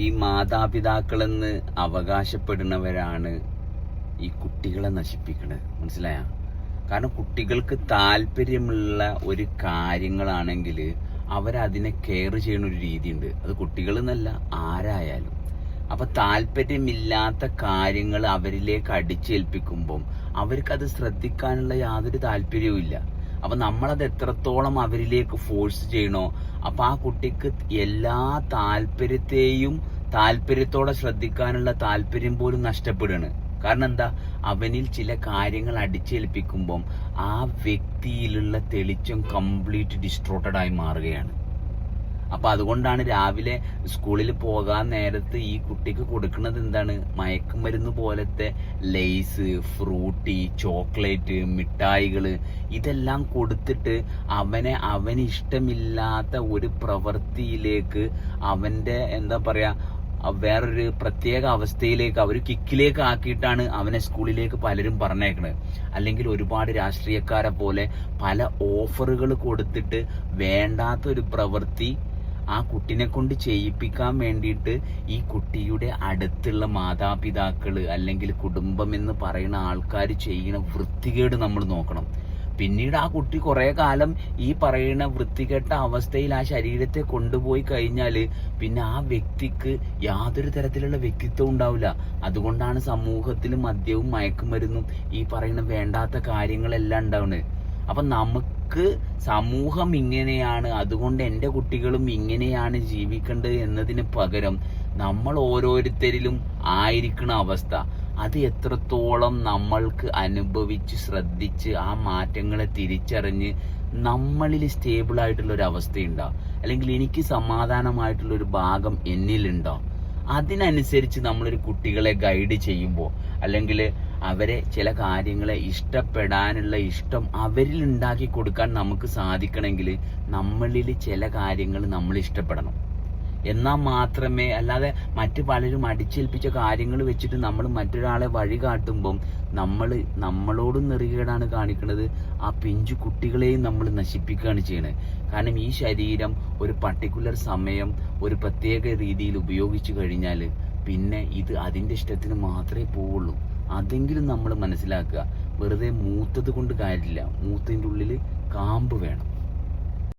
ഈ മാതാപിതാക്കളെന്ന് അവകാശപ്പെടുന്നവരാണ് ഈ കുട്ടികളെ നശിപ്പിക്കുന്നത്. മനസ്സിലായ? കാരണം കുട്ടികൾക്ക് താല്പര്യമുള്ള ഒരു കാര്യങ്ങളാണെങ്കിൽ അവരതിനെ കെയർ ചെയ്യുന്ന ഒരു രീതിയുണ്ട്. അത് കുട്ടികൾ എന്നല്ല, ആരായാലും. അപ്പൊ താല്പര്യമില്ലാത്ത കാര്യങ്ങൾ അവരിലേക്ക് അടിച്ചേൽപ്പിക്കുമ്പം അവർക്കത് ശ്രദ്ധിക്കാനുള്ള യാതൊരു താല്പര്യവും ഇല്ല. അപ്പൊ നമ്മളത് എത്രത്തോളം അവരിലേക്ക് ഫോഴ്സ് ചെയ്യണോ, അപ്പൊ ആ കുട്ടിക്ക് എല്ലാ താല്പര്യത്തോടെ ശ്രദ്ധിക്കാനുള്ള താല്പര്യം പോലും നഷ്ടപ്പെടുകയാണ്. കാരണം എന്താ? അവനിൽ ചില കാര്യങ്ങൾ അടിച്ചേൽപ്പിക്കുമ്പം ആ വ്യക്തിയിലുള്ള തെളിച്ചം കംപ്ലീറ്റ് ഡിസ്ട്രോട്ടഡ് ആയി മാറുകയാണ്. അപ്പൊ അതുകൊണ്ടാണ് രാവിലെ സ്കൂളിൽ പോകാൻ നേരത്ത് ഈ കുട്ടിക്ക് കൊടുക്കുന്നത് എന്താണ്? മയക്കുമരുന്ന് പോലത്തെ ലേസ്, ഫ്രൂട്ടി, ചോക്ലേറ്റ്, മിഠായികള് ഇതെല്ലാം കൊടുത്തിട്ട് അവന് ഇഷ്ടമില്ലാത്ത ഒരു പ്രവൃത്തിയിലേക്ക് അവന്റെ എന്താ പറയാ വേറൊരു പ്രത്യേക അവസ്ഥയിലേക്ക് ഒരു കിക്കിലേക്ക് ആക്കിയിട്ടാണ് അവനെ സ്കൂളിലേക്ക് പലരും പറഞ്ഞേക്കണത്. അല്ലെങ്കിൽ ഒരുപാട് രാഷ്ട്രീയക്കാരെ പോലെ പല ഓഫറുകൾ കൊടുത്തിട്ട് വേണ്ടാത്ത ഒരു പ്രവൃത്തി ആ കുട്ടിനെ കൊണ്ട് ചെയ്യിപ്പിക്കാൻ വേണ്ടിയിട്ട് ഈ കുട്ടിയുടെ അടുത്തുള്ള മാതാപിതാക്കള് അല്ലെങ്കിൽ കുടുംബം എന്ന് പറയുന്ന ആൾക്കാർ ചെയ്യുന്ന വൃത്തികേട് നമ്മൾ നോക്കണം. പിന്നീട് ആ കുട്ടി കുറെ കാലം ഈ പറയുന്ന വൃത്തികെട്ട അവസ്ഥയിൽ ആ ശരീരത്തെ കൊണ്ടുപോയി കഴിഞ്ഞാല് പിന്നെ ആ വ്യക്തിക്ക് യാതൊരു തരത്തിലുള്ള വ്യക്തിത്വം ഉണ്ടാവില്ല. അതുകൊണ്ടാണ് സമൂഹത്തിൽ മദ്യവും മയക്കുമരുന്നും ഈ പറയുന്ന വേണ്ടാത്ത കാര്യങ്ങളെല്ലാം ഉണ്ടാവുന്നത്. അപ്പൊ നമുക്ക് സമൂഹം ഇങ്ങനെയാണ്, അതുകൊണ്ട് എൻ്റെ കുട്ടികളും ഇങ്ങനെയാണ് ജീവിക്കേണ്ടത് എന്നതിന് പകരം നമ്മൾ ഓരോരുത്തരിലും ആയിരിക്കുന്ന അവസ്ഥ അത് എത്രത്തോളം നമ്മൾക്ക് അനുഭവിച്ച് ശ്രദ്ധിച്ച് ആ മാറ്റങ്ങളെ തിരിച്ചറിഞ്ഞ് നമ്മളിൽ സ്റ്റേബിൾ ആയിട്ടുള്ള ഒരു അവസ്ഥയുണ്ടോ, അല്ലെങ്കിൽ എനിക്ക് സമാധാനമായിട്ടുള്ള ഒരു ഭാഗം എന്നിലുണ്ടോ, അതിനനുസരിച്ച് നമ്മളൊരു കുട്ടികളെ ഗൈഡ് ചെയ്യുമ്പോൾ അല്ലെങ്കിൽ അവരെ ചില കാര്യങ്ങളെ ഇഷ്ടപ്പെടാനുള്ള ഇഷ്ടം അവരിൽ ഉണ്ടാക്കി കൊടുക്കാൻ നമുക്ക് സാധിക്കണമെങ്കിൽ നമ്മളിൽ ചില കാര്യങ്ങൾ നമ്മൾ ഇഷ്ടപ്പെടണം. എന്നാൽ മാത്രമേ, അല്ലാതെ മറ്റു പലരും അടിച്ചേൽപ്പിച്ച കാര്യങ്ങൾ വെച്ചിട്ട് നമ്മൾ മറ്റൊരാളെ വഴി കാട്ടുമ്പം നമ്മളോടും നെറുകേടാണ് കാണിക്കുന്നത്. ആ പിഞ്ചു കുട്ടികളെയും നമ്മൾ നശിപ്പിക്കുകയാണ് ചെയ്യണത്. കാരണം ഈ ശരീരം ഒരു പർട്ടിക്കുലർ സമയം ഒരു പ്രത്യേക രീതിയിൽ ഉപയോഗിച്ചു കഴിഞ്ഞാൽ പിന്നെ ഇത് അതിൻ്റെ ഇഷ്ടത്തിന് മാത്രമേ പോവുള്ളൂ. അതെങ്കിലും നമ്മൾ മനസ്സിലാക്കുക. വെറുതെ മൂത്തത് കൊണ്ട് കാര്യമില്ല, മൂത്തതിൻ്റെ ഉള്ളിൽ കാമ്പ് വേണം.